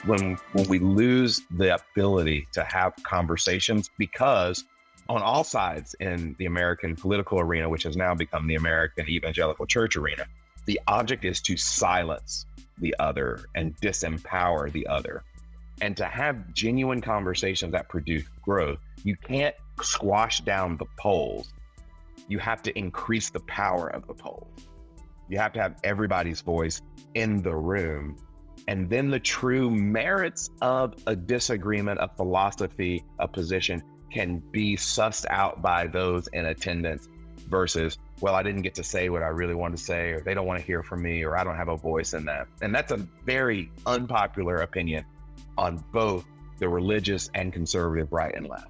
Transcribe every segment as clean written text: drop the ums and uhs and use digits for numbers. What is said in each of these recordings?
when we lose the ability to have conversations, because on all sides in the American political arena, which has now become the American evangelical church arena, the object is to silence the other and disempower the other. And to have genuine conversations that produce growth, you can't squash down the poles. You have to increase the power of the poles. You have to have everybody's voice in the room. And then the true merits of a disagreement, a philosophy, a position can be sussed out by those in attendance versus, well, I didn't get to say what I really wanted to say, or they don't want to hear from me, or I don't have a voice in that. And that's a very unpopular opinion on both the religious and conservative right and left.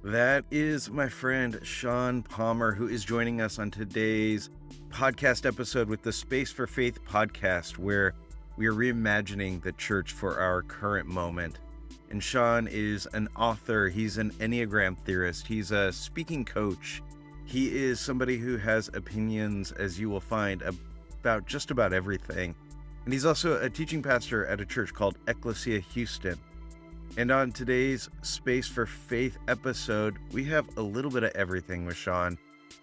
That is my friend Sean Palmer, who is joining us on today's podcast episode with the Space for Faith podcast, where we are reimagining the church for our current moment. And Sean is an author. He's an Enneagram theorist. He's a speaking coach. He is somebody who has opinions, as you will find, about just about everything. And he's also a teaching pastor at a church called Ecclesia Houston. And on today's Space for Faith episode, we have a little bit of everything with Sean.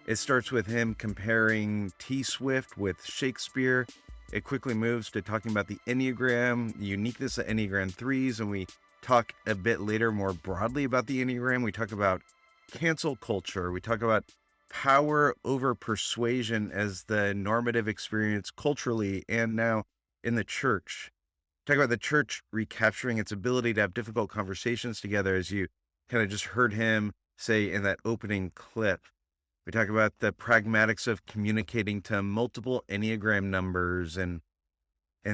It starts with him comparing T Swift with Shakespeare. It quickly moves to talking about the Enneagram, the uniqueness of Enneagram 3s, and we talk a bit later more broadly about the Enneagram. We talk about cancel culture. We talk about power over persuasion as the normative experience culturally and now in the church. Talk about the church recapturing its ability to have difficult conversations together, as you kind of just heard him say in that opening clip. We talk about the pragmatics of communicating to multiple Enneagram numbers and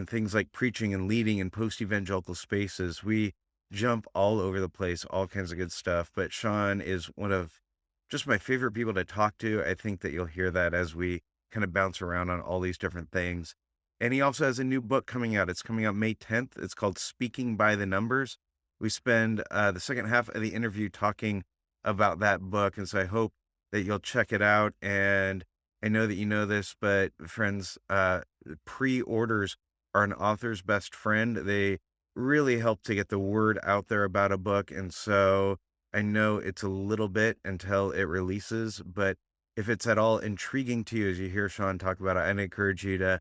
things like preaching and leading in post-evangelical spaces. We jump all over the place, all kinds of good stuff. But Sean is one of just my favorite people to talk to. I think that you'll hear that as we kind of bounce around on all these different things. And he also has a new book coming out. It's coming out May 10th. It's called Speaking by the Numbers. We spend the second half of the interview talking about that book. And so I hope that you'll check it out. And I know that you know this, but friends, pre-orders are an author's best friend. They really help to get the word out there about a book. And so I know it's a little bit until it releases, but if it's at all intriguing to you as you hear Sean talk about it, I'd encourage you to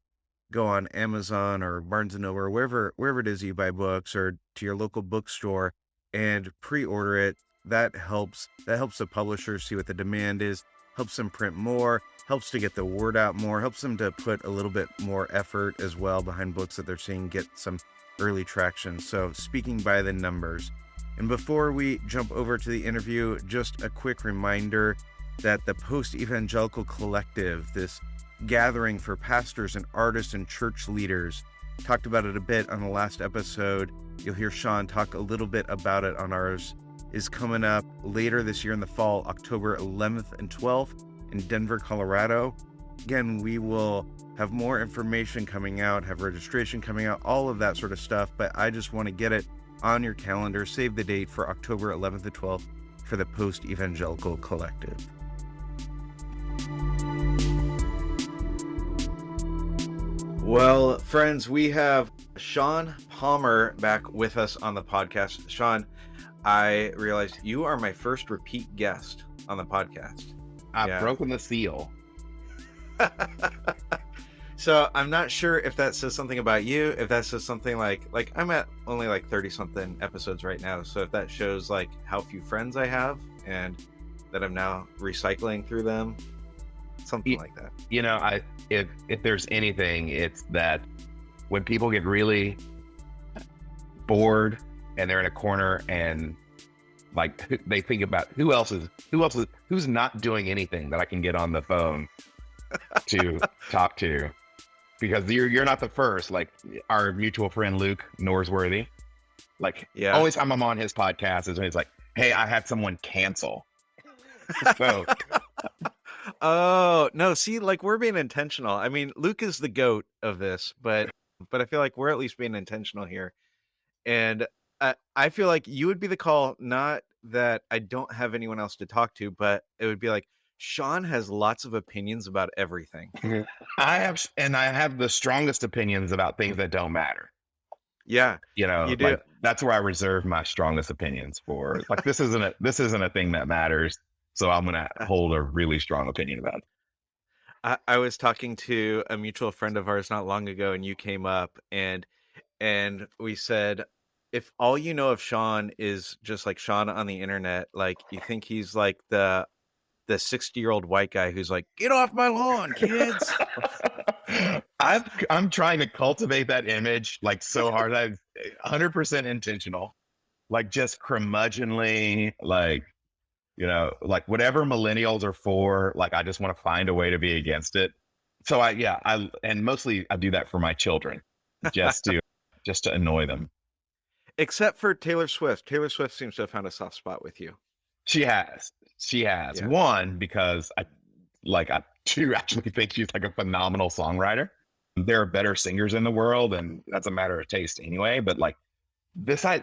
go on Amazon or Barnes & Noble, or wherever it is you buy books, or to your local bookstore and pre-order it. That helps the publishers see what the demand is, helps them print more, helps to get the word out more, helps them to put a little bit more effort as well behind books that they're seeing get some early traction. So Speaking by the Numbers. And before we jump over to the interview, just a quick reminder that the Post-Evangelical Collective, this gathering for pastors and artists and church leaders, talked about it a bit on the last episode. You'll hear Sean talk a little bit about it on ours, is coming up later this year in the fall, October 11th and 12th in Denver, Colorado. Again, we will have more information coming out, have registration coming out, all of that sort of stuff, but I just want to get it on your calendar. Save the date for October 11th and 12th for the Post-Evangelical Collective. Well, friends, we have Sean Palmer back with us on the podcast. Sean, I realized you are my first repeat guest on the podcast. I've broken the seal. So I'm not sure if that says something about you, if that says something like I'm at only like 30 something episodes right now. So if that shows like how few friends I have and that I'm now recycling through them, something like that. You know, if there's anything, it's that when people get really bored and they're in a corner and like they think about who's not doing anything that I can get on the phone to talk to, because you're not the first. Like our mutual friend Luke Norsworthy, like only time I'm on his podcast is when he's like, "Hey, I had someone cancel." So. Oh, no, see, like we're being intentional. I mean, Luke is the goat of this, but I feel like we're at least being intentional here. And I feel like you would be the call, not that I don't have anyone else to talk to, but it would be like, Sean has lots of opinions about everything. Mhm. I have the strongest opinions about things that don't matter. Yeah, you do. Like that's where I reserve my strongest opinions for. Like this isn't a thing that matters, so I'm gonna hold a really strong opinion about it. I was talking to a mutual friend of ours not long ago, and you came up, and we said, if all you know of Sean is just like Sean on the internet, like you think he's like the 60-year-old white guy who's like, "Get off my lawn, kids." I'm trying to cultivate that image like so hard. I'm 100% intentional, like just curmudgeonly, like whatever millennials are for. Like I just want to find a way to be against it. So and mostly I do that for my children, just to just to annoy them. Except for Taylor Swift. Taylor Swift seems to have found a soft spot with you. She has. She has. Yeah. One, because I do actually think she's like a phenomenal songwriter. There are better singers in the world, and that's a matter of taste anyway. But like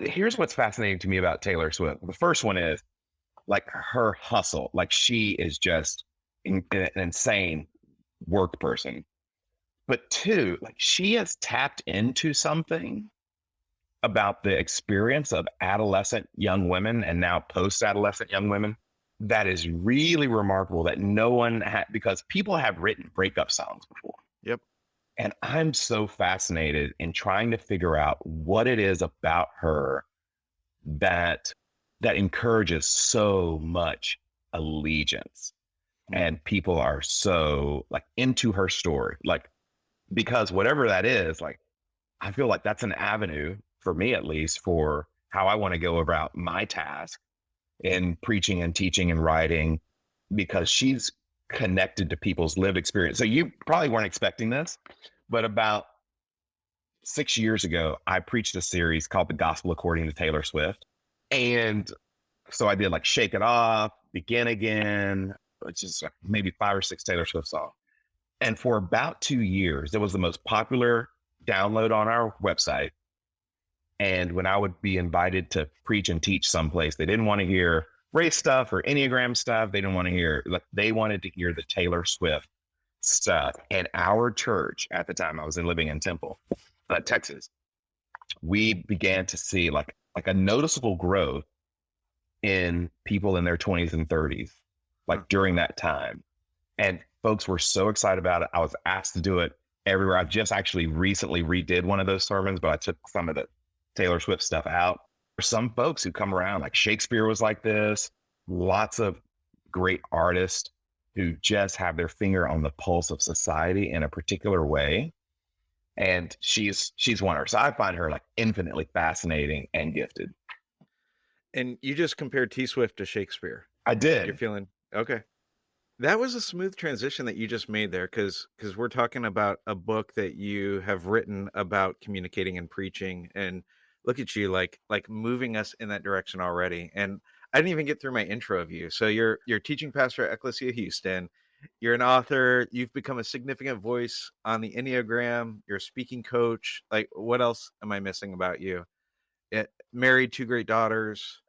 here's what's fascinating to me about Taylor Swift. The first one is like her hustle. Like she is just an insane work person. But two, like she has tapped into something about the experience of adolescent young women and now post-adolescent young women that is really remarkable that no one had, because people have written breakup songs before. Yep. And I'm so fascinated in trying to figure out what it is about her that encourages so much allegiance. And people are so like into her story. Like, because whatever that is, like I feel like that's an avenue for me, at least, for how I want to go about my task in preaching and teaching and writing, because she's connected to people's lived experience. So you probably weren't expecting this, but about 6 years ago, I preached a series called The Gospel According to Taylor Swift. And so I did like Shake It Off, Begin Again, which is maybe 5 or 6 Taylor Swift songs. And for about 2 years, it was the most popular download on our website. And when I would be invited to preach and teach someplace, they didn't want to hear race stuff or Enneagram stuff. They didn't want to hear, like, they wanted to hear the Taylor Swift stuff. And our church at the time, I was living in Temple, Texas, we began to see like a noticeable growth in people in their 20s and 30s, like during that time. And folks were so excited about it. I was asked to do it everywhere. I just actually recently redid one of those sermons, but I took some of the Taylor Swift stuff out. There's some folks who come around, like Shakespeare was like this. Lots of great artists who just have their finger on the pulse of society in a particular way. And she's one of her. So I find her like infinitely fascinating and gifted. And you just compared T Swift to Shakespeare. I did. You're feeling okay. That was a smooth transition that you just made there, because we're talking about a book that you have written about communicating and preaching, and look at you like moving us in that direction already. And I didn't even get through my intro of you. So you're teaching pastor at Ecclesia Houston. You're an author. You've become a significant voice on the Enneagram. You're a speaking coach. Like, what else am I missing about you? Married, 2 great daughters.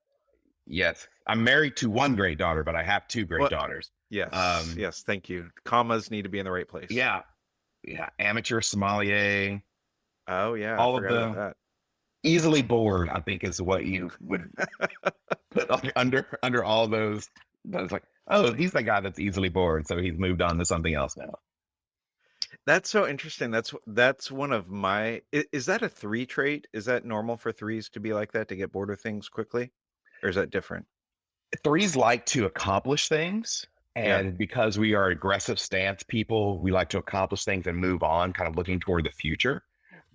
Yes. I'm married to one great daughter, but I have 2 great daughters. Yes. Yes. Thank you. Commas need to be in the right place. Yeah. Yeah. Amateur sommelier. Oh yeah. All I of forgot about the that. easily bored, I think, is what you would put under all those. It's like, oh, he's the guy that's easily bored, so he's moved on to something else now. That's so interesting. That's one of my. Is that a 3 trait? Is that normal for 3s to be like that, to get bored of things quickly, or is that different? 3s like to accomplish things. Yeah. And because we are aggressive stance people, we like to accomplish things and move on, kind of looking toward the future.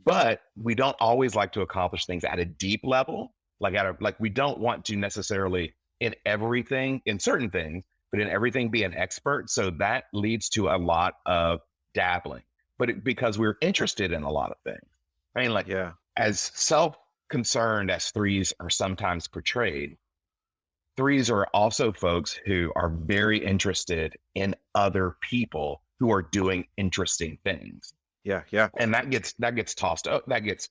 But we don't always like to accomplish things at a deep level. Like we don't want to necessarily in everything, in certain things, but in everything be an expert. So that leads to a lot of dabbling, because we're interested in a lot of things. I mean, like, Yeah. as self-concerned as 3s are sometimes portrayed, 3s are also folks who are very interested in other people who are doing interesting things. Yeah. Yeah. And that gets tossed up, that gets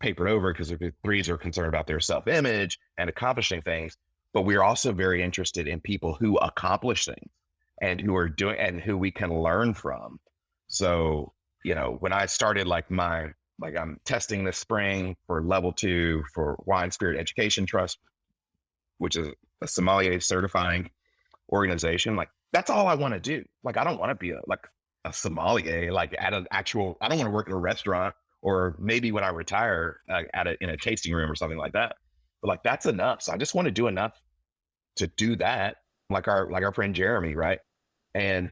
papered over, because the 3s are concerned about their self-image and accomplishing things. But we're also very interested in people who accomplish things. and who are doing and who we can learn from. So, when I started I'm testing this spring for level 2 for Wine Spirit Education Trust, which is a sommelier certifying organization. Like, that's all I want to do. Like, I don't want to be a sommelier, like at an actual, I don't want to work in a restaurant, or maybe when I retire in a tasting room or something like that. But like, that's enough. So I just want to do enough to do that. Like our friend Jeremy. Right. And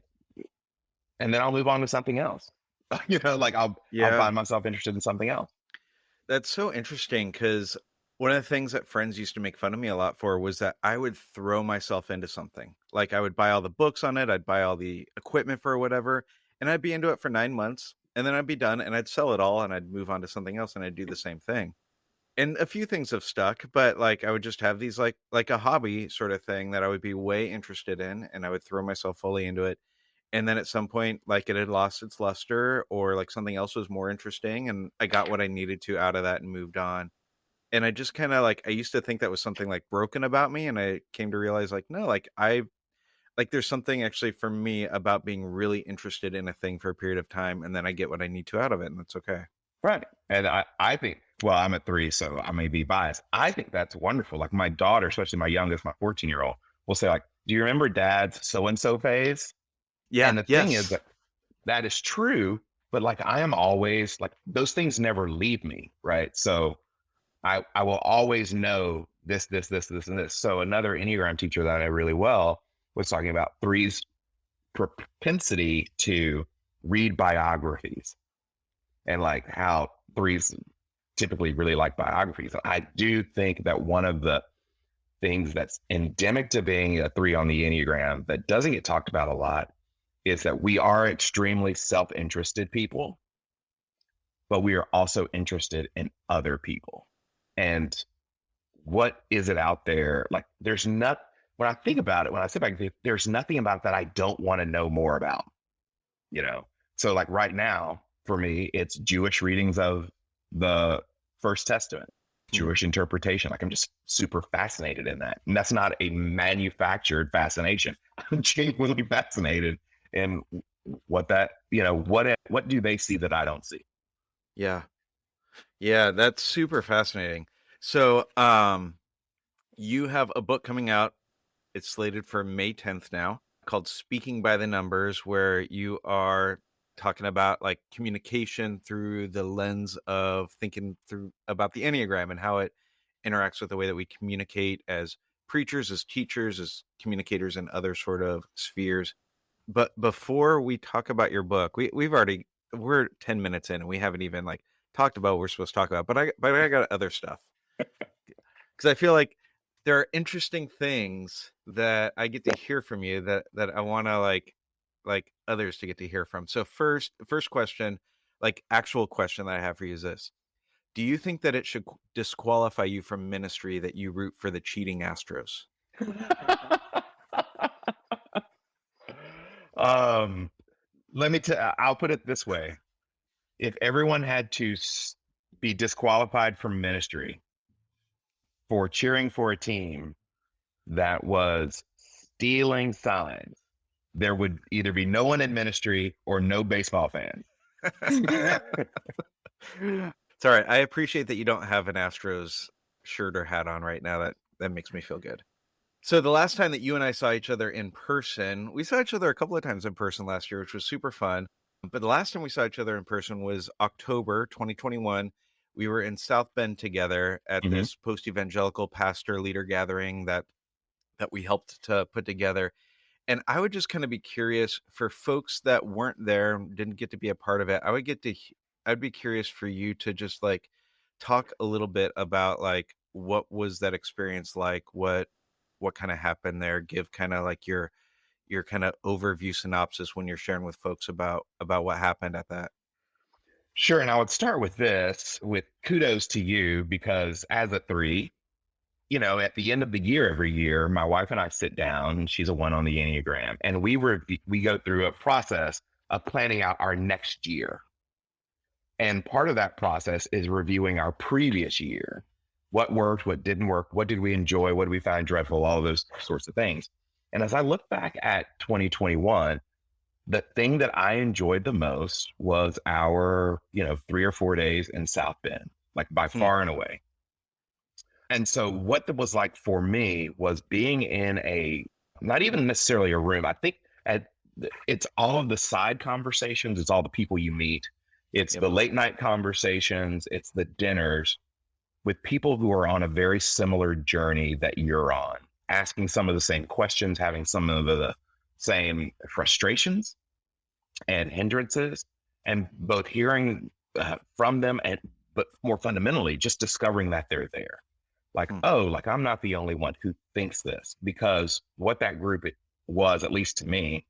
then I'll move on to something else. Like I'll Yeah. find myself interested in something else. That's so interesting because one of the things that friends used to make fun of me a lot for was that I would throw myself into something. Like I would buy all the books on it, I'd buy all the equipment for whatever, and I'd be into it for 9 months, and then I'd be done and I'd sell it all and I'd move on to something else and I'd do the same thing. And a few things have stuck, but like I would just have these like a hobby sort of thing that I would be way interested in, and I would throw myself fully into it. And then at some point, like it had lost its luster, or like something else was more interesting, and I got what I needed to out of that and moved on. And I just kind of like, I used to think that was something like broken about me. And I came to realize like, no, there's something actually for me about being really interested in a thing for a period of time. And then I get what I need to out of it. And that's okay. Right. And I think, well, I'm at 3, so I may be biased. I think that's wonderful. Like my daughter, especially my youngest, my 14-year-old, will say like, do you remember dad's so-and-so phase? Yeah. And the thing is Yes. that is true, but like I am always like, those things never leave me. Right. So I will always know this, and this. So another Enneagram teacher that I know really well was talking about 3's propensity to read biographies, and like how 3's typically really like biographies. I do think that one of the things that's endemic to being a 3 on the Enneagram that doesn't get talked about a lot is that we are extremely self-interested people, but we are also interested in other people. And what is it out there? Like, there's not, when I think about it, when I sit back and think, there's nothing about it that I don't want to know more about, you know? So like right now, for me, it's Jewish readings of the First Testament, Jewish interpretation. Like I'm just super fascinated in that. And that's not a manufactured fascination. I'm genuinely fascinated in what that, what do they see that I don't see? Yeah. Yeah. That's super fascinating. So, you have a book coming out. It's slated for May 10th now, called Speaking by the Numbers, where you are talking about like communication through the lens of thinking through about the Enneagram and how it interacts with the way that we communicate as preachers, as teachers, as communicators in other sort of spheres. But before we talk about your book, we're 10 minutes in and we haven't even like talked about what we're supposed to talk about. But I got other stuff because I feel like there are interesting things that I get to hear from you that I want to like others to get to hear from. So first question, like actual question that I have for you is this: do you think that it should disqualify you from ministry that you root for the cheating Astros? um, I'll put it this way. If everyone had to be disqualified from ministry for cheering for a team that was stealing signs, there would either be no one in ministry or no baseball fans. It's all right. I appreciate that you don't have an Astros shirt or hat on right now. That makes me feel good. So the last time that you and I saw each other in person, we saw each other a couple of times in person last year, which was super fun. But the last time we saw each other in person was October 2021. We were in South Bend together at Mhm. this post-evangelical pastor leader gathering that we helped to put together. And I would just kind of be curious for folks that weren't there, didn't get to be a part of it. I'd be curious for you to just like talk a little bit about like what was that experience like? What kind of happened there? Give kind of like your kind of overview synopsis when you're sharing with folks about what happened at that. Sure. And I would start with this with kudos to you, because as a 3, at the end of the year, every year, my wife and I sit down, she's a 1 on the Enneagram, and we go through a process of planning out our next year. And part of that process is reviewing our previous year. What worked, what didn't work, what did we enjoy, what did we find dreadful, all of those sorts of things. And as I look back at 2021, the thing that I enjoyed the most was our, 3 or 4 days in South Bend, like by Hmm. far and away. And so what that was like for me was being in not even necessarily a room. I think at, it's all of the side conversations. It's all the people you meet. It's Yep. the late night conversations. It's the dinners with people who are on a very similar journey that you're on, asking some of the same questions, having some of the same frustrations and hindrances, and both hearing from them, and but more fundamentally, just discovering that they're there. Like, Hmm. oh, like I'm not the only one who thinks this, because what that group was, at least to me,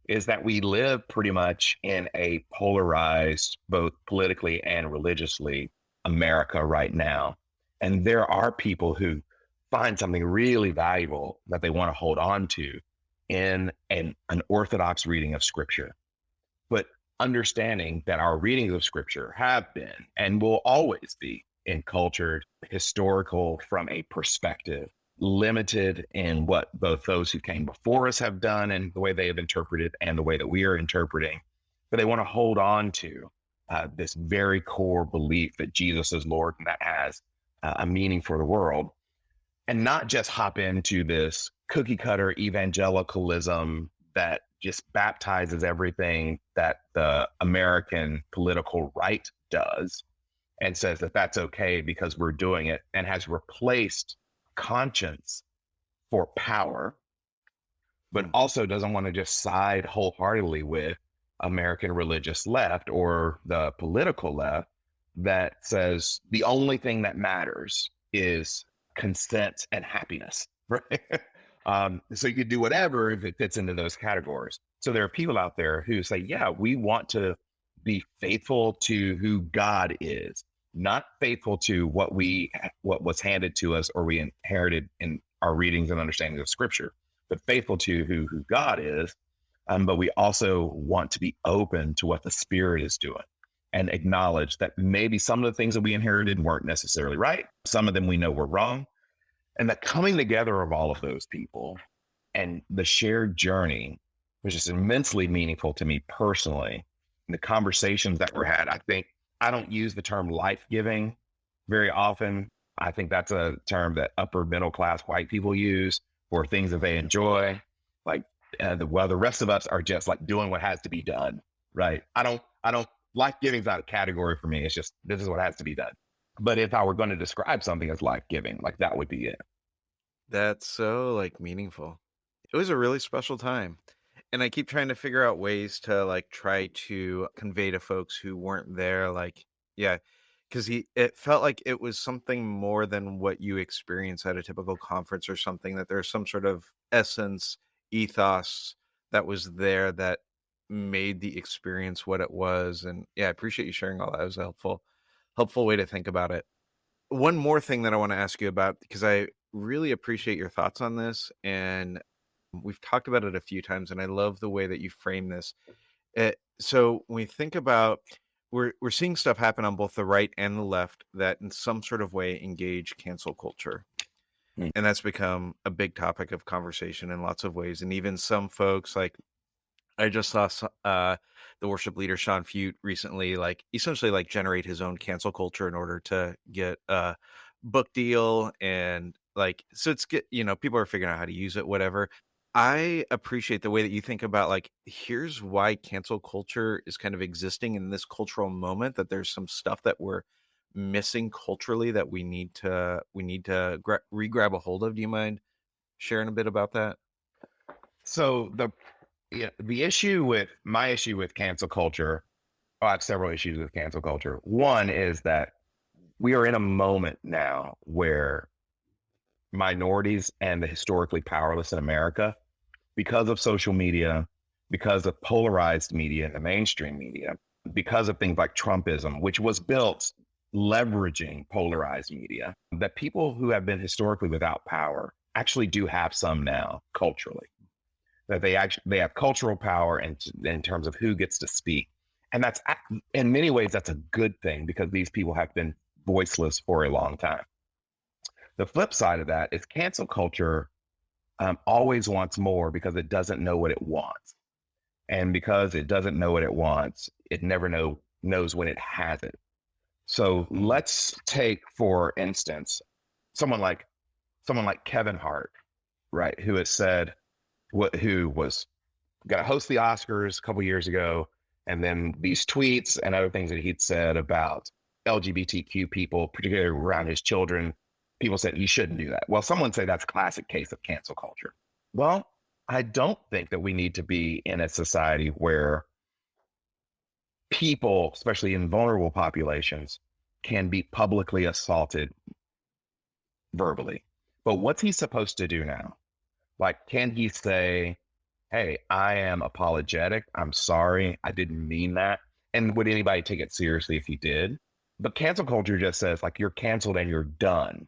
is that we live pretty much in a polarized, both politically and religiously, America right now. And there are people who find something really valuable that they want to hold on to in an orthodox reading of scripture. But understanding that our readings of scripture have been and will always be encultured, historical from a perspective, limited in what both those who came before us have done and the way they have interpreted and the way that we are interpreting. But they want to hold on to this very core belief that Jesus is Lord and that has a meaning for the world, and not just hop into this cookie cutter evangelicalism that just baptizes everything that the American political right does and says that that's okay because we're doing it, and has replaced conscience for power, but Hmm. also doesn't want to just side wholeheartedly with American religious left or the political left that says the only thing that matters is consent and happiness, right? So you could do whatever if it fits into those categories. So there are people out there who say, yeah, we want to be faithful to who God is, not faithful to what was handed to us or we inherited in our readings and understanding of scripture, but faithful to who God is. But we also want to be open to what the Spirit is doing and acknowledge that maybe some of the things that we inherited weren't necessarily right. Some of them we know were wrong. And the coming together of all of those people and the shared journey was just immensely meaningful to me personally. And the conversations that were had, I think I don't use the term life giving very often. I think that's a term that upper middle class white people use for things that they enjoy. Like, the rest of us are just like doing what has to be done. Right. I don't, life giving is not a category for me. It's just, this is what has to be done. But if I were going to describe something as life giving, like that would be it. That's so like meaningful. It was a really special time. And I keep trying to figure out ways to like try to convey to folks who weren't there, like, yeah, because it felt like it was something more than what you experience at a typical conference or something, that there's some sort of essence, ethos that was there that made the experience what it was. And yeah, I appreciate you sharing all that. It was a helpful way to think about it. One more thing that I want to ask you about, because I really appreciate your thoughts on this, and we've talked about it a few times, and I love the way that you frame this. So when we think about, we're seeing stuff happen on both the right and the left that in some sort of way engage cancel culture. Mm. And that's become a big topic of conversation in lots of ways. And even some folks, like I just saw the worship leader Sean Fute recently, like essentially like generate his own cancel culture in order to get a book deal, and like so it's get people are figuring out how to use it, whatever. I appreciate the way that you think about like, here's why cancel culture is kind of existing in this cultural moment, that there's some stuff that we're missing culturally that we need to re-grab a hold of. Do you mind sharing a bit about that? So the issue with my issue with cancel culture, I have several issues with cancel culture. One is that we are in a moment now where minorities and the historically powerless in America, because of social media, because of polarized media and the mainstream media, because of things like Trumpism, which was built leveraging polarized media, that people who have been historically without power actually do have some now culturally. That they have cultural power in terms of who gets to speak, and that's, in many ways, that's a good thing because these people have been voiceless for a long time. The flip side of that is cancel culture always wants more because it doesn't know what it wants. And because it doesn't know what it wants, it never knows when it has it. So let's take, for instance, someone like Kevin Hart, right, who has said who was going to host the Oscars a couple years ago, and then these tweets and other things that he'd said about LGBTQ people, particularly around his children, people said you shouldn't do that. Well, someone say that's a classic case of cancel culture. Well, I don't think that we need to be in a society where people, especially in vulnerable populations, can be publicly assaulted verbally. But what's he supposed to do now? Like, can he say, hey, I am apologetic. I'm sorry. I didn't mean that. And would anybody take it seriously if he did? But cancel culture just says, like, you're canceled and you're done.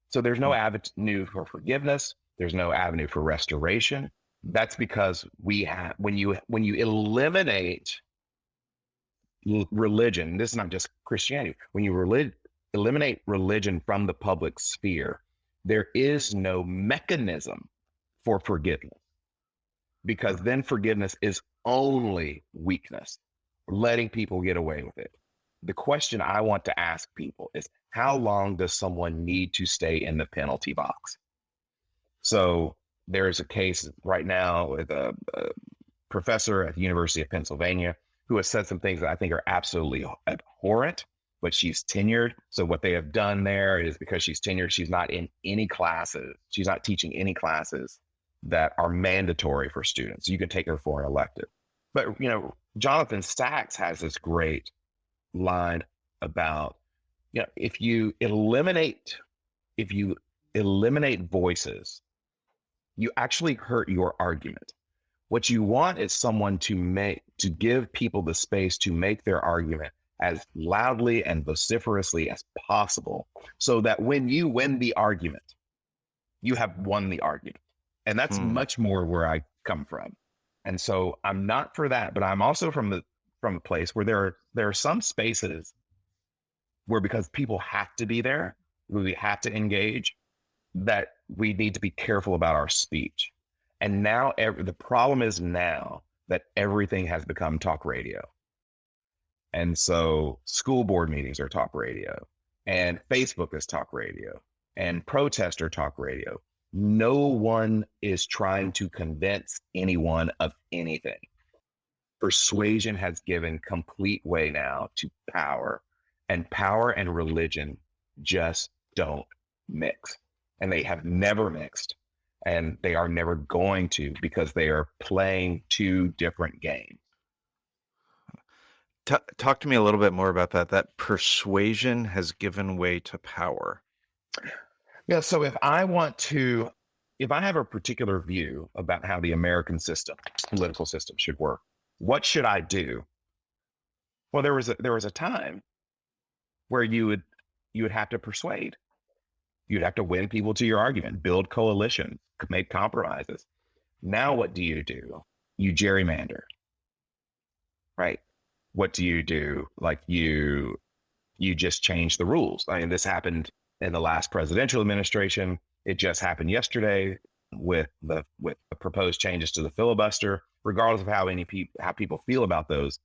So there's no avenue for forgiveness. There's no avenue for restoration. That's because when you eliminate religion, this is not just Christianity, when you eliminate religion from the public sphere, there is no mechanism for forgiveness, because then forgiveness is only weakness, letting people get away with it. The question I want to ask people is, how long does someone need to stay in the penalty box? So there's a case right now with a professor at the University of Pennsylvania who has said some things that I think are absolutely abhorrent, but she's tenured. So what they have done there is, because she's tenured, she's not in any classes. She's not teaching any classes that are mandatory for students. You can take her for an elective. But, Jonathan Sacks has this great line about, if you eliminate voices, you actually hurt your argument. What you want is someone to give people the space to make their argument as loudly and vociferously as possible, so that when you win the argument, you have won the argument. And that's much more where I come from. And so I'm not for that, but I'm also from a place where there are some spaces where, because people have to be there, we have to engage, that we need to be careful about our speech. And now the problem is now that everything has become talk radio. And so school board meetings are talk radio, and Facebook is talk radio, and protests are talk radio. No one is trying to convince anyone of anything. Persuasion has given complete way now to power, and power and religion just don't mix. And they have never mixed, and they are never going to, because they are playing two different games. Talk to me a little bit more about that. That persuasion has given way to power. Yeah. So if I have a particular view about how the American political system should work, what should I do? Well, there was a time where you would have to persuade. You'd have to win people to your argument, build coalitions, make compromises. Now what do? You gerrymander, right? What do you do? Like you just change the rules. I mean, this happened in the last presidential administration. It just happened yesterday with the proposed changes to the filibuster. Regardless of how people feel about those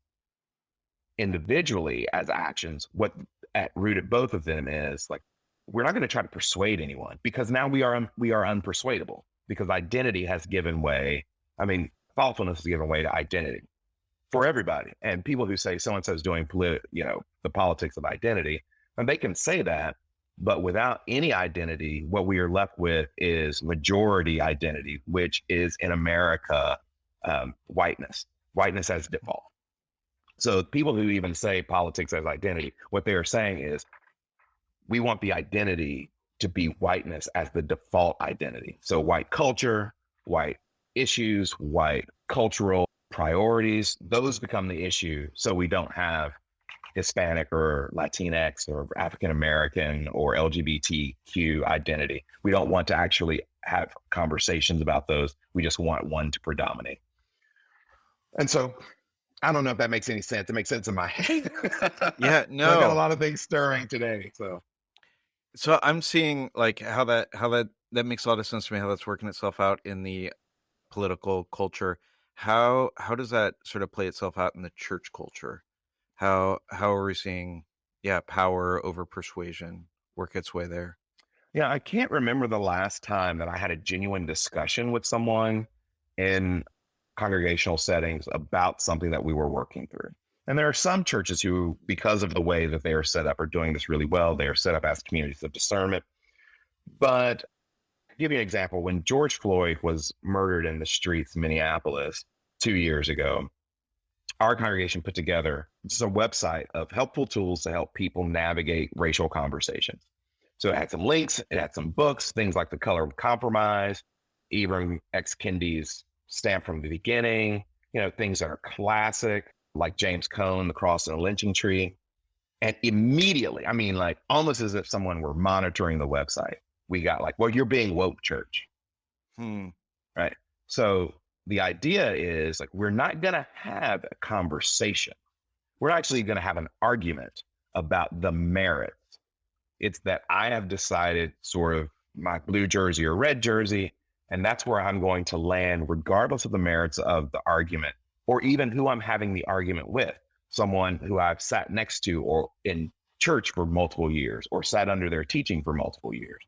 individually as actions, what at root at both of them is, like, we're not going to try to persuade anyone, because now we are unpersuadable, because identity has given way. I mean, thoughtfulness has given way to identity for everybody. And people who say so-and-so is doing the politics of identity, and they can say that, but without any identity, what we are left with is majority identity, which is in America, whiteness as default. So people who even say politics as identity, what they are saying is, we want the identity to be whiteness as the default identity. So white culture, white issues, white cultural priorities, those become the issue. So we don't have Hispanic or Latinx or African American or LGBTQ identity. We don't want to actually have conversations about those. We just want one to predominate. And so I don't know if that makes any sense. It makes sense in my head. Yeah, no. I got a lot of things stirring today. So I'm seeing like how that that makes a lot of sense to me how that's working itself out in the political culture. How does that sort of play itself out in the church culture? How are we seeing, yeah, power over persuasion work its way there? Yeah, I can't remember the last time that I had a genuine discussion with someone in congregational settings about something that we were working through. And there are some churches who, because of the way that they are set up, are doing this really well. They are set up as communities of discernment. But I'll give you an example. When George Floyd was murdered in the streets of Minneapolis 2 years ago, our congregation put together just a website of helpful tools to help people navigate racial conversations. So it had some links, it had some books, things like The Color of Compromise, Ibram X. Kendi's Stamp from the Beginning, things that are classic, like James Cone, The Cross and the Lynching Tree. And immediately, I mean, like almost as if someone were monitoring the website, we got like, well, you're being woke, church. Hmm. Right. So the idea is like, we're not going to have a conversation. We're actually going to have an argument about the merits. It's that I have decided sort of my blue jersey or red jersey, and that's where I'm going to land, regardless of the merits of the argument or even who I'm having the argument with, someone who I've sat next to or in church for multiple years or sat under their teaching for multiple years.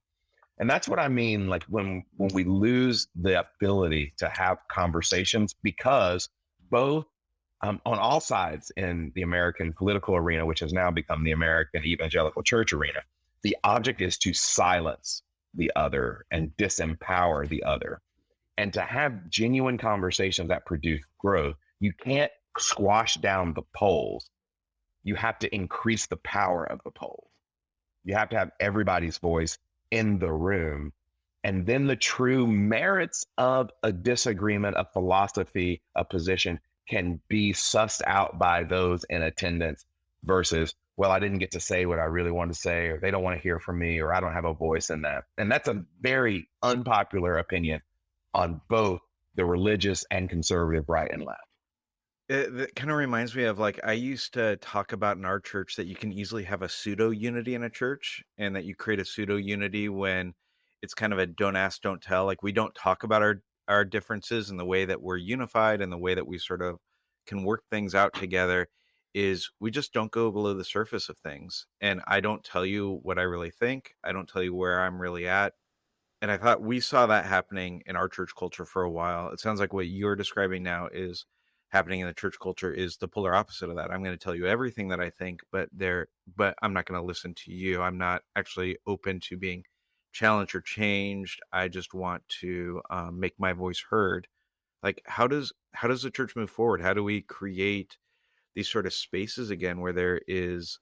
And that's what I mean, like when we lose the ability to have conversations, because both on all sides in the American political arena, which has now become the American evangelical church arena, the object is to silence the other and disempower the other. And to have genuine conversations that produce growth, you can't squash down the polls. You have to increase the power of the polls. You have to have everybody's voice in the room. And then the true merits of a disagreement, a philosophy, a position can be sussed out by those in attendance versus, well, I didn't get to say what I really wanted to say, or they don't want to hear from me, or I don't have a voice in that. And that's a very unpopular opinion on both the religious and conservative right and left. That kind of reminds me of like I used to talk about in our church that you can easily have a pseudo unity in a church, and that you create a pseudo unity when it's kind of a don't ask, don't tell. Like we don't talk about our differences, and the way that we're unified and the way that we sort of can work things out together is we just don't go below the surface of things. And I don't tell you what I really think. I don't tell you where I'm really at. And I thought we saw that happening in our church culture for a while. It sounds like what you're describing now is happening in the church culture is the polar opposite of that. I'm going to tell you everything that I think, but I'm not going to listen to you. I'm not actually open to being challenged or changed. I just want to make my voice heard. Like, how does the church move forward? How do we create these sort of spaces again where there is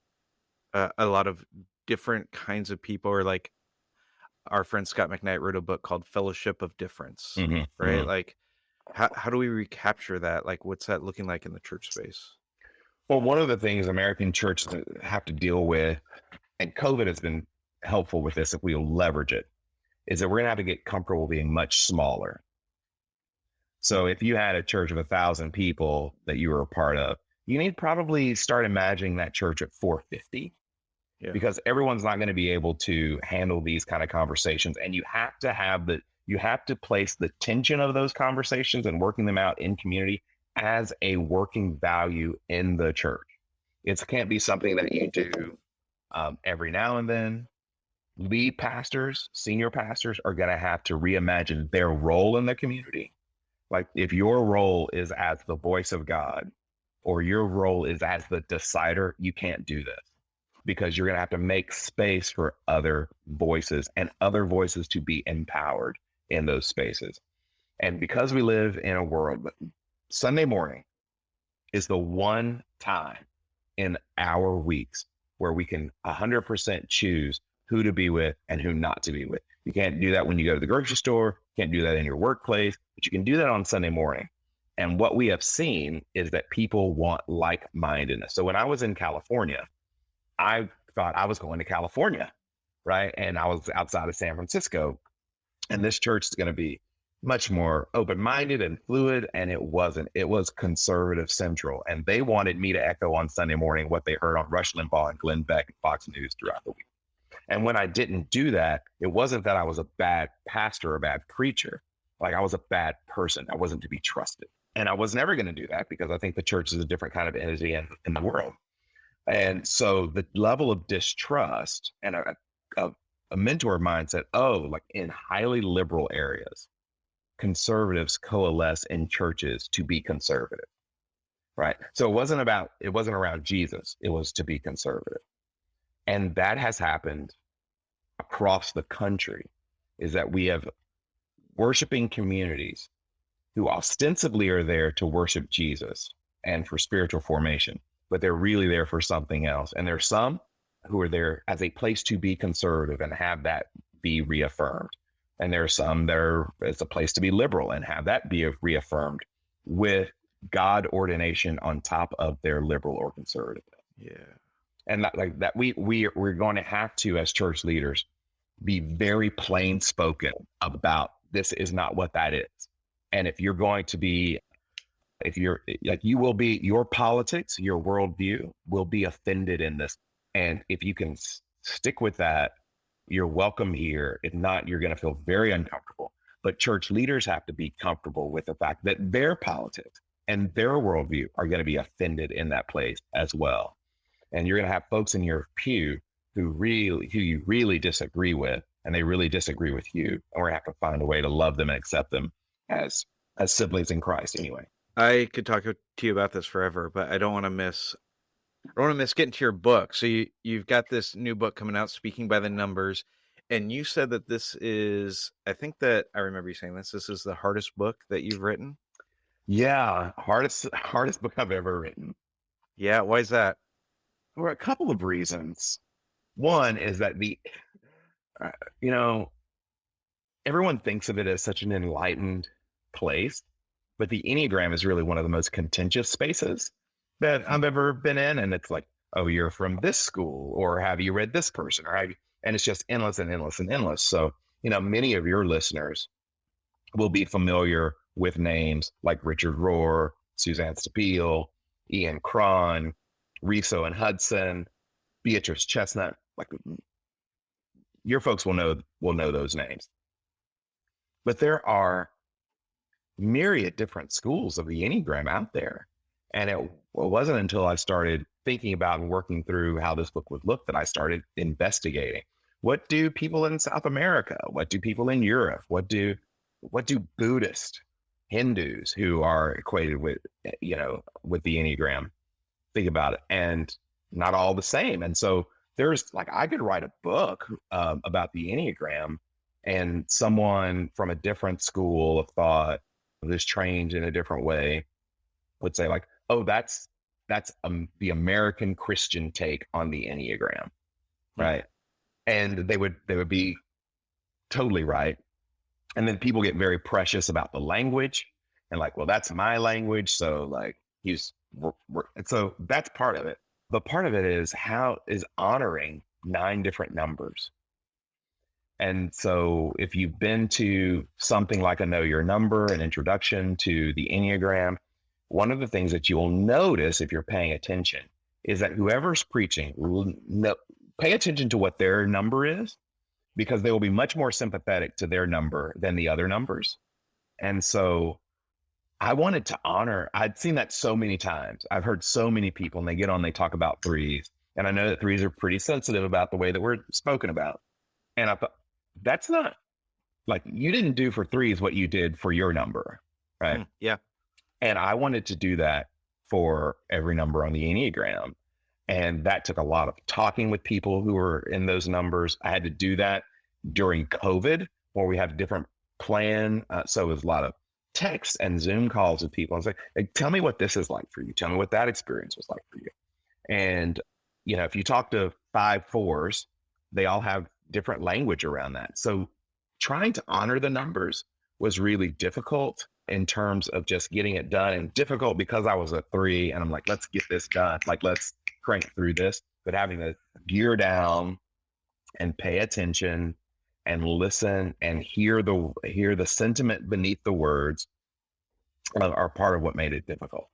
a lot of different kinds of people, or like our friend Scott McKnight wrote a book called Fellowship of Difference, Mhm, right? mhm. Like, how do we recapture that? Like, what's that looking like in the church space? Well, one of the things American churches have to deal with, and COVID has been helpful with this if we leverage it, is that we're going to have to get comfortable being much smaller. So if you had a church of 1,000 people that you were a part of, you need to probably start imagining that church at 450, Yeah. because everyone's not going to be able to handle these kind of conversations. And you have to place the tension of those conversations and working them out in community as a working value in the church. It can't be something that you do every now and then. Lead pastors, senior pastors are going to have to reimagine their role in the community. Like if your role is as the voice of God or your role is as the decider, you can't do this, because you're going to have to make space for other voices and other voices to be empowered in those spaces. And because we live in a world, Sunday morning is the one time in our weeks where we can 100% choose who to be with and who not to be with. You can't do that when you go to the grocery store. You can't do that in your workplace, but you can do that on Sunday morning. And what we have seen is that people want like-mindedness. So when I was in California, I thought I was going to California, right? And I was outside of San Francisco, and this church is going to be much more open-minded and fluid, and it wasn't. It was conservative central, and they wanted me to echo on Sunday morning what they heard on Rush Limbaugh and Glenn Beck and Fox News throughout the week. And when I didn't do that, it wasn't that I was a bad pastor or a bad preacher. Like, I was a bad person. I wasn't to be trusted. And I was never going to do that because I think the church is a different kind of entity in the world. And so the level of distrust and a, a mentor of mine said, oh, like in highly liberal areas, conservatives coalesce in churches to be conservative. Right. So it wasn't around Jesus. It was to be conservative. And that has happened across the country, is that we have worshiping communities who ostensibly are there to worship Jesus and for spiritual formation, but they're really there for something else. And there's some who are there as a place to be conservative and have that be reaffirmed. And there are some that are as a place to be liberal and have that be reaffirmed with God ordination on top of their liberal or conservative. Yeah. And that we're going to have to, as church leaders, be very plain spoken about this is not what that is. And if you're going to be, if you're like, you will be, your politics, your worldview will be offended in this. And if you can stick with that, you're welcome here. If not, you're going to feel very uncomfortable. But church leaders have to be comfortable with the fact that their politics and their worldview are going to be offended in that place as well. And you're going to have folks in your pew who you really disagree with, and they really disagree with you. And we're going to have to find a way to love them and accept them as siblings in Christ anyway. I could talk to you about this forever, but I don't want to miss getting to your book. So you've got this new book coming out, Speaking by the Numbers, and you said that this is, I think that I remember you saying this is the hardest book that you've written. Yeah, hardest book I've ever written. Yeah, why is that? For a couple of reasons. One is that everyone thinks of it as such an enlightened place, but the Enneagram is really one of the most contentious spaces that I've ever been in. And it's like, oh, you're from this school, or have you read this person, and it's just endless and endless and endless. So, many of your listeners will be familiar with names like Richard Rohr, Suzanne Stabile, Ian Cron, Riso and Hudson, Beatrice Chestnut. Like, your folks will know those names. But there are myriad different schools of the Enneagram out there. And it wasn't until I started thinking about and working through how this book would look that I started investigating. What do people in South America? What do people in Europe? What do Buddhist, Hindus who are equated with the Enneagram think about it? And not all the same. And so there's I could write a book about the Enneagram, and someone from a different school of thought who's trained in a different way would say oh, that's the American Christian take on the Enneagram, right? And they would be totally right. And then people get very precious about the language and well, that's my language, so so that's part of it. But part of it is honoring 9 different numbers. And so if you've been to something like a Know Your Number, an introduction to the Enneagram, one of the things that you'll notice if you're paying attention is that whoever's preaching will pay attention to what their number is, because they will be much more sympathetic to their number than the other numbers. And so I wanted to honor, I'd seen that so many times. I've heard so many people, and they get on, they talk about 3s. And I know that 3s are pretty sensitive about the way that we're spoken about. And I thought, that's not you didn't do for 3s what you did for your number, right? Yeah. And I wanted to do that for every number on the Enneagram. And that took a lot of talking with people who were in those numbers. I had to do that during COVID, where we had a different plan. So it was a lot of text and Zoom calls with people. I was like, tell me what this is like for you. Tell me what that experience was like for you. And, if you talk to 5 4s, they all have different language around that. So trying to honor the numbers was really difficult in terms of just getting it done, and difficult because I was a 3 and I'm like, let's get this done. Let's crank through this. But having to gear down and pay attention and listen and hear the sentiment beneath the words are part of what made it difficult.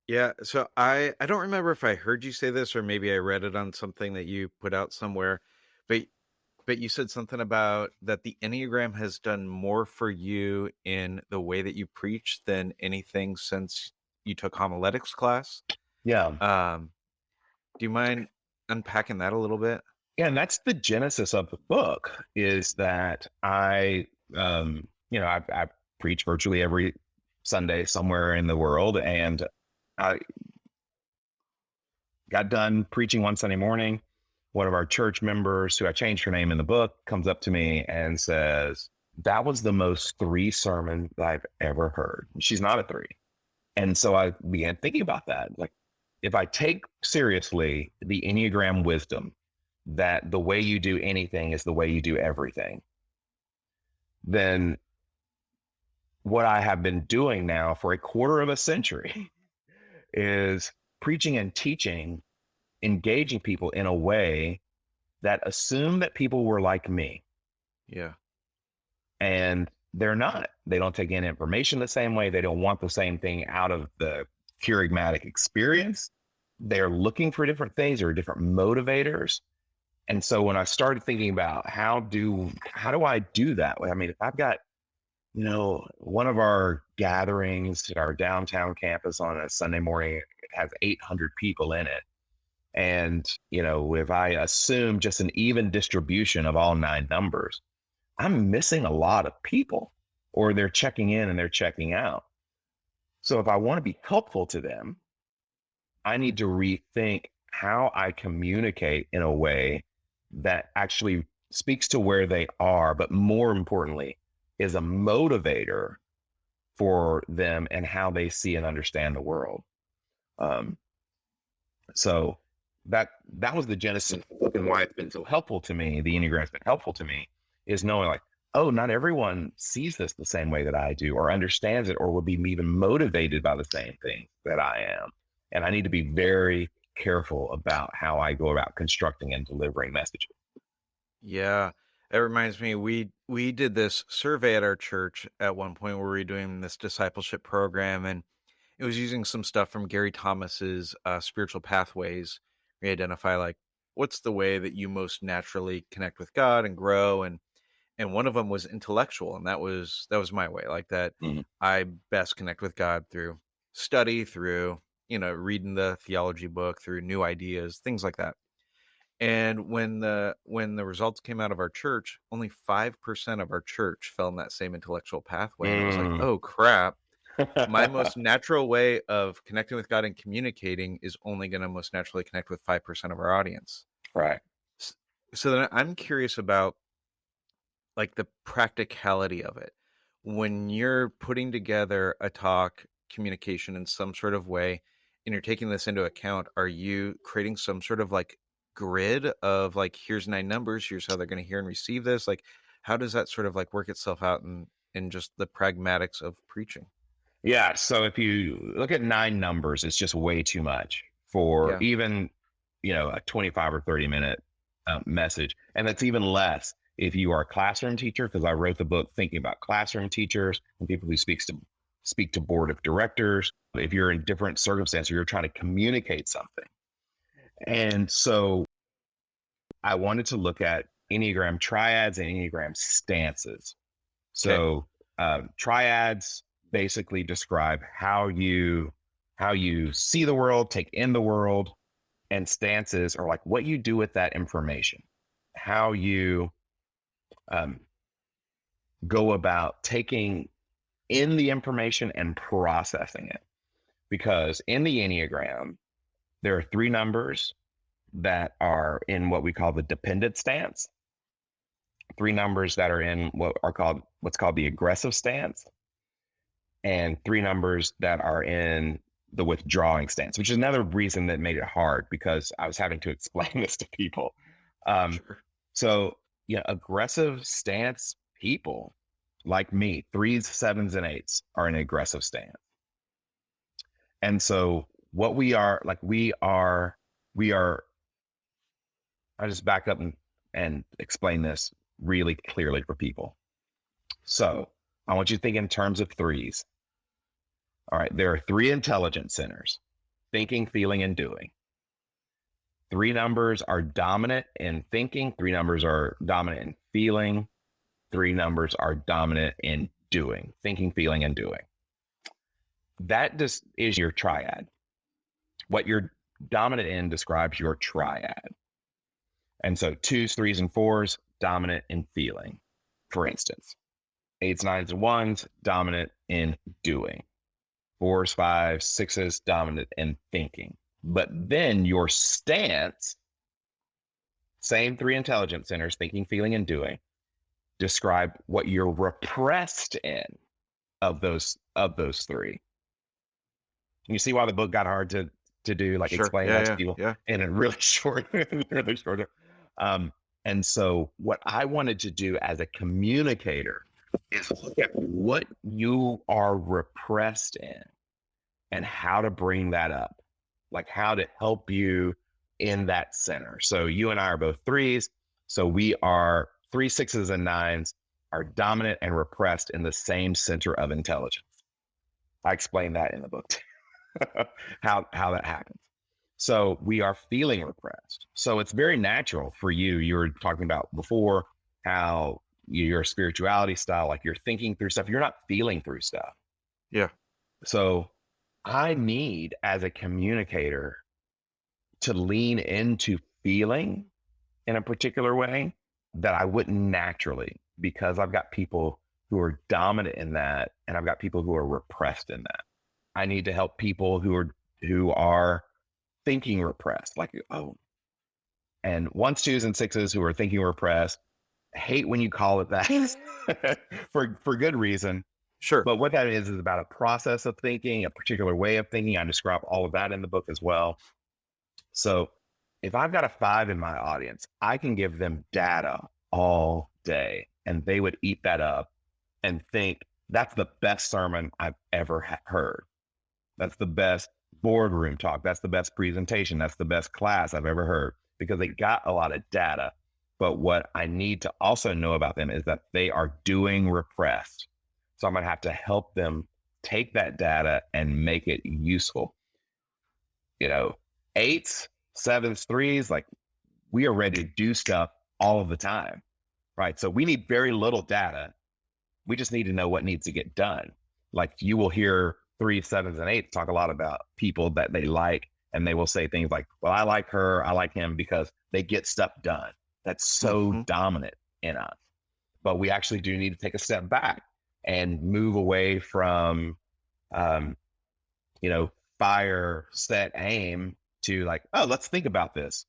Yeah. So I don't remember if I heard you say this, or maybe I read it on something that you put out somewhere, But but you said something about that the Enneagram has done more for you in the way that you preach than anything since you took homiletics class. Yeah. Um, do you mind unpacking that a little bit? Yeah, and that's the genesis of the book is that I preach virtually every Sunday somewhere in the world. And I got done preaching one Sunday morning. One of our church members, who I changed her name in the book, comes up to me and says, "That was the most three sermon that I've ever heard." She's not a three. And so I began thinking about that. Like, if I take seriously the Enneagram wisdom that the way you do anything is the way you do everything, then what I have been doing now for a quarter of a century is preaching and teaching, engaging people in a way that assumed that people were like me. Yeah. And they're not. They don't take in information the same way. They don't want the same thing out of the charismatic experience. They're looking for different things or different motivators. And so when I started thinking about how do I do that? I mean, if I've got, one of our gatherings at our downtown campus on a Sunday morning, it has 800 people in it. And, if I assume just an even distribution of all 9 numbers, I'm missing a lot of people, or they're checking in and they're checking out. So if I want to be helpful to them, I need to rethink how I communicate in a way that actually speaks to where they are, but more importantly, is a motivator for them and how they see and understand the world. Um, so that was the genesis of the book, and why it's been so helpful to me. The Enneagram's been helpful to me, is knowing like, oh, not everyone sees this the same way that I do, or understands it, or will be even motivated by the same thing that I am. And I need to be very careful about how I go about constructing and delivering messages. Yeah. It reminds me, we did this survey at our church at one point where we were doing this discipleship program, and it was using some stuff from Gary Thomas's spiritual pathways. We identify like what's the way that you most naturally connect with God and grow, and one of them was intellectual, and that was my way, like that. Mhm. I best connect with God through study, through reading the theology book, through new ideas, things like that. And when the results came out of our church, only 5% of our church fell in that same intellectual pathway, and it was like, Mm. oh crap, my most natural way of connecting with God and communicating is only going to most naturally connect with 5% of our audience. Right. S- So then I'm curious about like the practicality of it. When you're putting together a talk, communication in some sort of way, and you're taking this into account, are you creating some sort of like grid of like, here's 9 numbers, here's how they're going to hear and receive this? Like, how does that sort of like work itself out in just the pragmatics of preaching? Yeah. So if you look at 9 numbers, it's just way too much for Yeah. even, a 25 or 30-minute message. And that's even less if you are a classroom teacher, because I wrote the book thinking about classroom teachers and people who speak to board of directors. If you're in different circumstances, you're trying to communicate something. And so I wanted to look at Enneagram triads and Enneagram stances. Okay. So triads basically describe how you see the world, take in the world, and stances are like what you do with that information, how you um, go about taking in the information and processing it. Because in the Enneagram, there are 3 numbers that are in what we call the dependent stance, 3 numbers that are in what's called the aggressive stance, and 3 numbers that are in the withdrawing stance, which is another reason that made it hard because I was having to explain this to people. Um, Sure. so, aggressive stance people like me, 3s, 7s, and 8s are in an aggressive stance. And so what we are, I just back up and explain this really clearly for people. So I want you to think in terms of 3s. All right, there are 3 intelligence centers: thinking, feeling, and doing. 3 numbers are dominant in thinking, 3 numbers are dominant in feeling, 3 numbers are dominant in doing, thinking, feeling, and doing. That just is your triad. What you're dominant in describes your triad. And so 2s, 3s, and 4s, dominant in feeling, for instance. 8s, 9s, and 1s, dominant in doing. 4s, 5s, 6s, dominant in thinking. But then your stance, same 3 intelligence centers, thinking, feeling, and doing, describe what you're repressed in of those 3. You see why the book got hard to do, like Sure. explain that to people Yeah. in a really short, really short. And so what I wanted to do as a communicator is look at what you are repressed in and how to bring that up, like how to help you in that center. So you and I are both 3s. So we are 3, 6s, and 9s are dominant and repressed in the same center of intelligence. I explain that in the book too. how that happens. So we are feeling repressed. So it's very natural for you. You were talking about before how your spirituality style, like you're thinking through stuff, you're not feeling through stuff. Yeah. So I need, as a communicator, to lean into feeling in a particular way that I wouldn't naturally, because I've got people who are dominant in that, and I've got people who are repressed in that. I need to help people who are thinking repressed, like, oh, and 1s, 2s, and 6s who are thinking repressed. I hate when you call it that for good reason. Sure. But what that is about a process of thinking, a particular way of thinking. I describe all of that in the book as well. So if I've got a 5 in my audience, I can give them data all day and they would eat that up and think that's the best sermon I've ever heard. That's the best boardroom talk. That's the best presentation. That's the best class I've ever heard, because they got a lot of data. But what I need to also know about them is that they are doing repressed. So I'm going to have to help them take that data and make it useful. 8s, 7s, 3s, like we are ready to do stuff all of the time, right? So we need very little data. We just need to know what needs to get done. Like you will hear 3s, 7s, and 8s talk a lot about people that they like, and they will say things like, well, I like her, I like him because they get stuff done. That's so dominant in us. But we actually do need to take a step back and move away from, fire, set, aim to like, oh, let's think about this.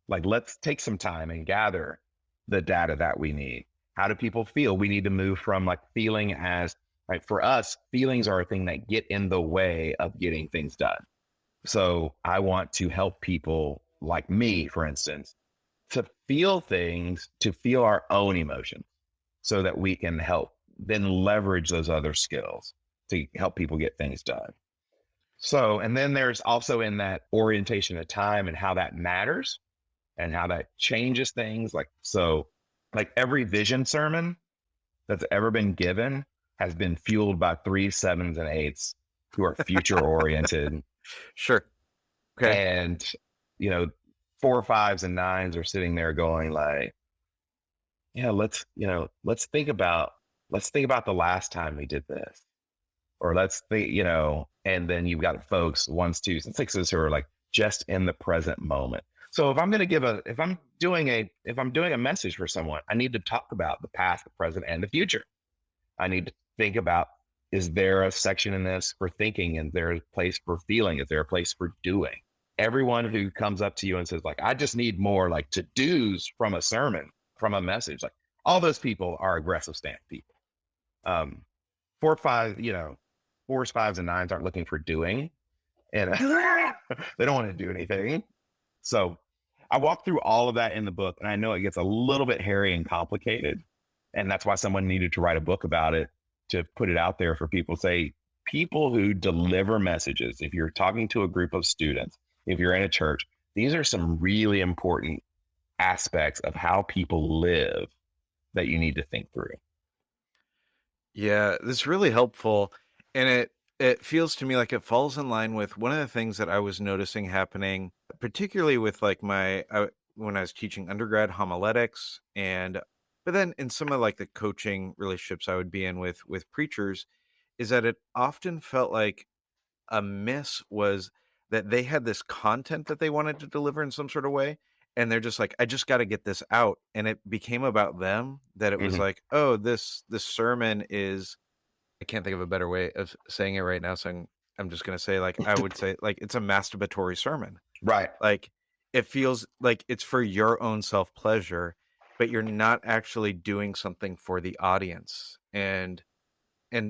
Like, let's take some time and gather the data that we need. How do people feel? We need to move from like feeling as, right, for us, feelings are a thing that get in the way of getting things done. So I want to help people like me, for instance, to feel things, to feel our own emotions so that we can help then leverage those other skills to help people get things done. So, and then there's also in that orientation of time and how that matters and how that changes things. Like, so like every vision sermon that's ever been given has been fueled by 3s, 7s, and 8s who are future oriented. Sure. Okay. And, 4, 5s, and 9s are sitting there going like, yeah, let's think about the last time we did this, or let's think, and then you've got folks 1s, 2s, and 6s who are like just in the present moment. So if I'm doing a message for someone, I need to talk about the past, the present, and the future. I need to think about, is there a section in this for thinking? Is there a place for feeling? Is there a place for doing? Everyone who comes up to you and says like, I just need more like to-dos from a sermon, from a message, like all those people are aggressive stance people. 4, 5, 4s, 5s, and 9s aren't looking for doing, and they don't want to do anything. So I walk through all of that in the book, and I know it gets a little bit hairy and complicated. And that's why someone needed to write a book about it, to put it out there for people to say, people who deliver messages, if you're talking to a group of students, if you're in a church, these are some really important aspects of how people live that you need to think through. Yeah, this is really helpful. And it feels to me like it falls in line with one of the things that I was noticing happening particularly with like when I was teaching undergrad homiletics, but then in some of like the coaching relationships I would be in with preachers, is that it often felt like a miss was that they had this content that they wanted to deliver in some sort of way, and they're just like, I just got to get this out, and it became about them. That it was Mhm. like, oh, this sermon is, I can't think of a better way of saying it right now, so I'm just gonna say, like, I would say, like, it's a masturbatory sermon. Right. Like, it feels like it's for your own self-pleasure, but you're not actually doing something for the audience, and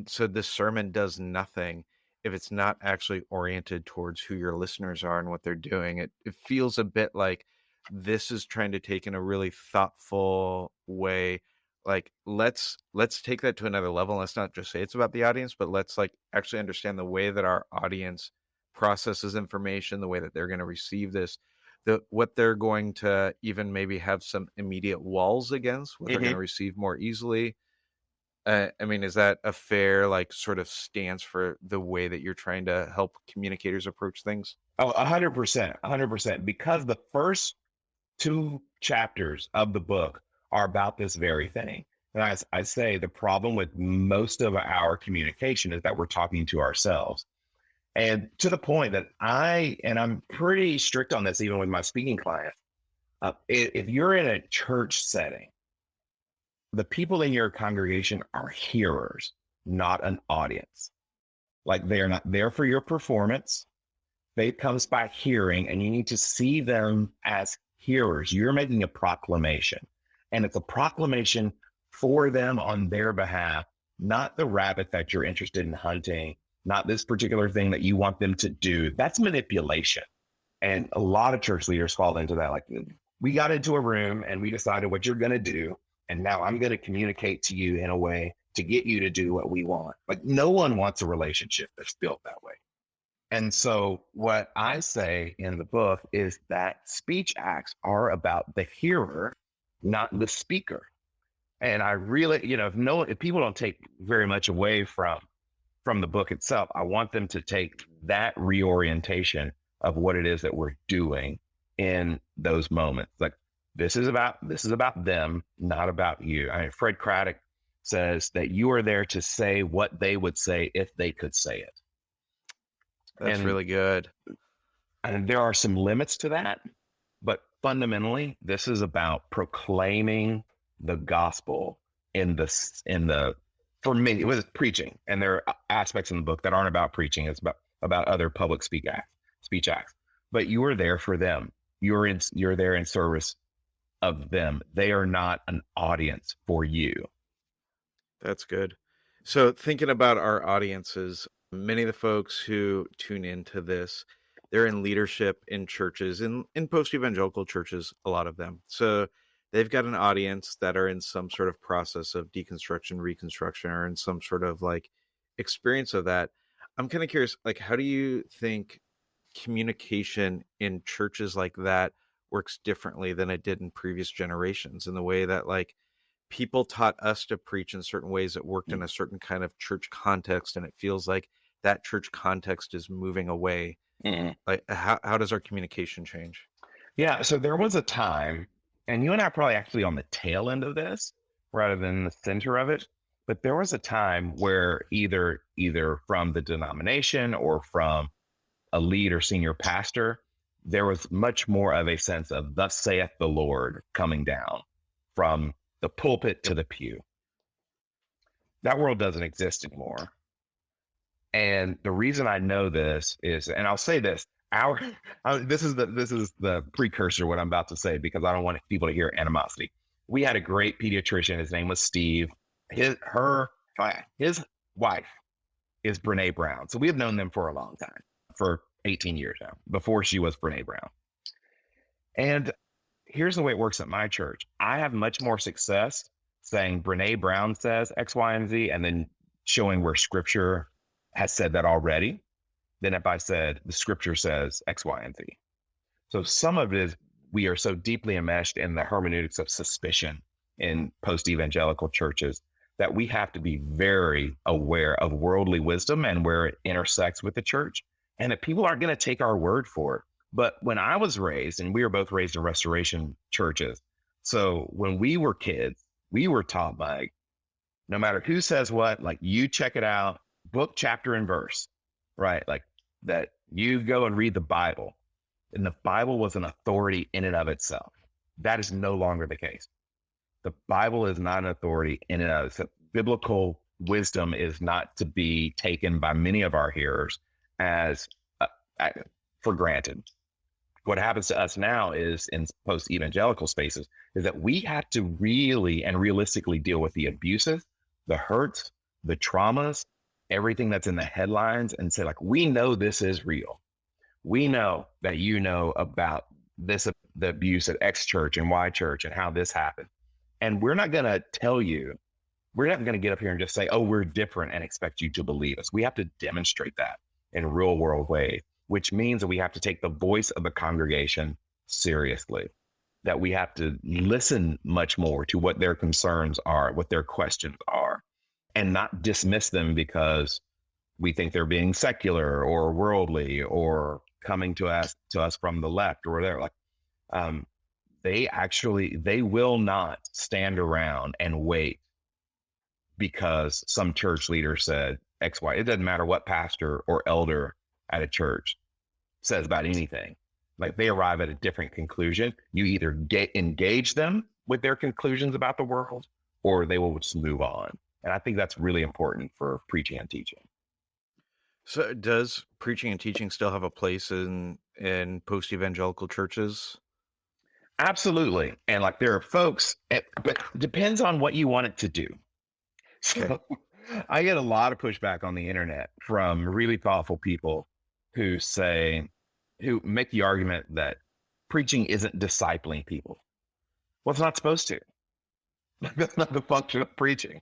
so this sermon does nothing if it's not actually oriented towards who your listeners are and what they're doing. It feels a bit like this is trying to take in a really thoughtful way. Like, let's take that to another level. Let's not just say it's about the audience, but let's like actually understand the way that our audience processes information, the way that they're going to receive this, what they're going to even maybe have some immediate walls against, what they're going to Mhm. receive more easily. I mean, is that a fair, like, sort of stance for the way that you're trying to help communicators approach things? Oh, 100%, 100%. Because the first two chapters of the book are about this very thing. And I say the problem with most of our communication is that we're talking to ourselves. And to the point that and I'm pretty strict on this, even with my speaking clients. If you're in a church setting, the people in your congregation are hearers, not an audience. Like they are not there for your performance. Faith comes by hearing, and you need to see them as hearers. You're making a proclamation, and it's a proclamation for them on their behalf, not the rabbit that you're interested in hunting, not this particular thing that you want them to do. That's manipulation. And a lot of church leaders fall into that. Like, we got into a room and we decided what you're going to do. And now I'm going to communicate to you in a way to get you to do what we want. Like, no one wants a relationship that's built that way. And so, what I say in the book is that speech acts are about the hearer, not the speaker. And I really, if people don't take very much away from the book itself, I want them to take that reorientation of what it is that we're doing in those moments. Like, this is about them, not about you. I mean, Fred Craddock says that you are there to say what they would say if they could say it. That's And really good. there are some limits to that, but fundamentally, this is about proclaiming the gospel in the for me, it was preaching. And there are aspects in the book that aren't about preaching. It's about other public speech acts. But you are there for them. You're there in service of them. They are not an audience for you. That's good. So, thinking about our audiences, many of the folks who tune into this, they're in leadership in churches, in post-evangelical churches, a lot of them. So, they've got an audience that are in some sort of process of deconstruction, reconstruction, or in some sort of like experience of that. I'm kind of curious, like, how do you think communication in churches like that works differently than it did in previous generations, in the way that like people taught us to preach in certain ways that worked in a certain kind of church context, and it feels like that church context is moving away. Mhm. Like, how does our communication change? Yeah. So there was a time, and you and I are probably actually on the tail end of this rather than the center of it. But there was a time where either from the denomination or from a lead or senior pastor, there was much more of a sense of thus saith the Lord coming down from the pulpit to Yep. the pew. That world doesn't exist anymore. And the reason I know this is, and I'll say this, our this is the precursor what I'm about to say, because I don't want people to hear animosity. We had a great pediatrician. His name was Steve. His wife is Brene Brown. So we have known them for a long time, for 18 years now, before she was Brene Brown. And here's the way it works at my church. I have much more success saying Brene Brown says X, Y, and Z, and then showing where scripture has said that already, than if I said the scripture says X, Y, and Z. So some of it is we are so deeply enmeshed in the hermeneutics of suspicion in post-evangelical churches that we have to be very aware of worldly wisdom and where it intersects with the church, and that people aren't going to take our word for it. But when I was raised, and we were both raised in restoration churches, so when we were kids, we were taught like, no matter who says what, like you check it out, book, chapter, and verse, right? Like that you go and read the Bible, and the Bible was an authority in and of itself. That is no longer the case. The Bible is not an authority in and of itself. Biblical wisdom is not to be taken by many of our hearers as for granted. What happens to us now is in post-evangelical spaces is that we have to really and realistically deal with the abuses, the hurts, the traumas, everything that's in the headlines, and say, like, we know this is real. We know that you know about this, the abuse at X church and Y church and how this happened. And we're not going to tell you, we're not going to get up here and just say, oh, we're different and expect you to believe us. We have to demonstrate that in real world ways, which means that we have to take the voice of the congregation seriously, that we have to listen much more to what their concerns are, what their questions are, and not dismiss them because we think they're being secular or worldly or coming to us from the left or whatever. Like, they will not stand around and wait because some church leader said X, Y. It doesn't matter what pastor or elder at a church says about anything. Like, they arrive at a different conclusion. You either engage them with their conclusions about the world, or they will just move on. And I think that's really important for preaching and teaching. So does preaching and teaching still have a place in post-evangelical churches? Absolutely. And like, there are folks, but it depends on what you want it to do. So I get a lot of pushback on the internet from really thoughtful people who make the argument that preaching isn't discipling people. Well, it's not supposed to. That's not the function of preaching.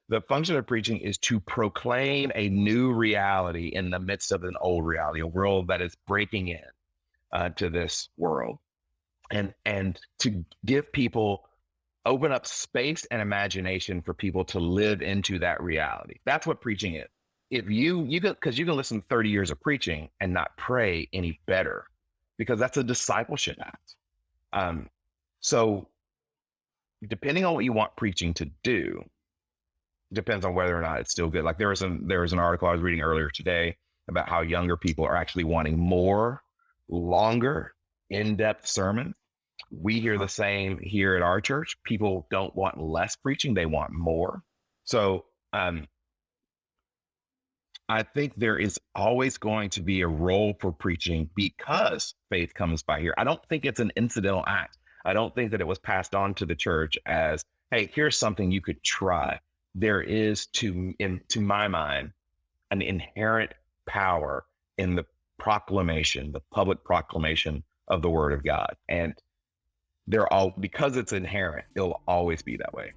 The function of preaching is to proclaim a new reality in the midst of an old reality, a world that is breaking in to this world, and to give people, open up space and imagination for people to live into that reality. That's what preaching is. If because you can listen to 30 years of preaching and not pray any better, because that's a discipleship act. So depending on what you want preaching to do, depends on whether or not it's still good. Like, there was an article I was reading earlier today about how younger people are actually wanting more, longer, in-depth sermons. We hear the same here at our church. People don't want less preaching, they want more. So I think there is always going to be a role for preaching because faith comes by hearing. I don't think it's an incidental act. I don't think that it was passed on to the church as, hey, here's something you could try. There is, to my mind, an inherent power in the proclamation, the public proclamation of the word of God. And because it's inherent, it'll always be that way.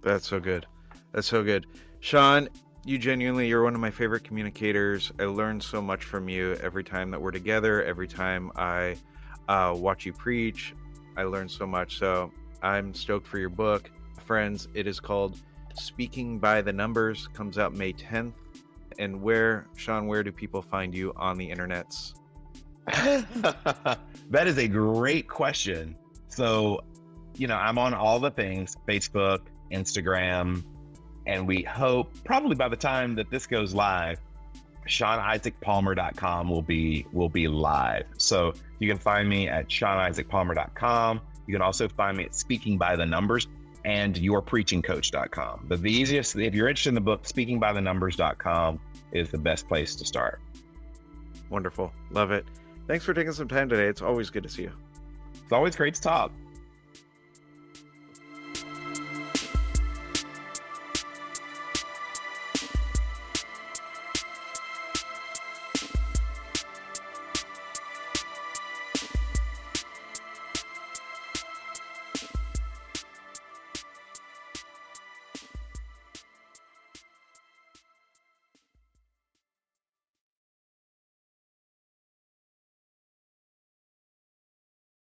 That's so good. That's so good. Sean, you're one of my favorite communicators. I learn so much from you every time that we're together. Every time I watch you preach, I learn so much. So I'm stoked for your book. Friends, it is called Speaking by the Numbers, comes out May 10th. And Sean, where do people find you on the internets? That is a great question. So, I'm on all the things, Facebook, Instagram, and we hope probably by the time that this goes live, SeanIsaacPalmer.com will be live. So you can find me at SeanIsaacPalmer.com. You can also find me at Speaking by the Numbers and YourPreachingCoach.com. But the easiest, if you're interested in the book, SpeakingByTheNumbers.com is the best place to start. Wonderful. Love it. Thanks for taking some time today. It's always good to see you. It's always great to talk.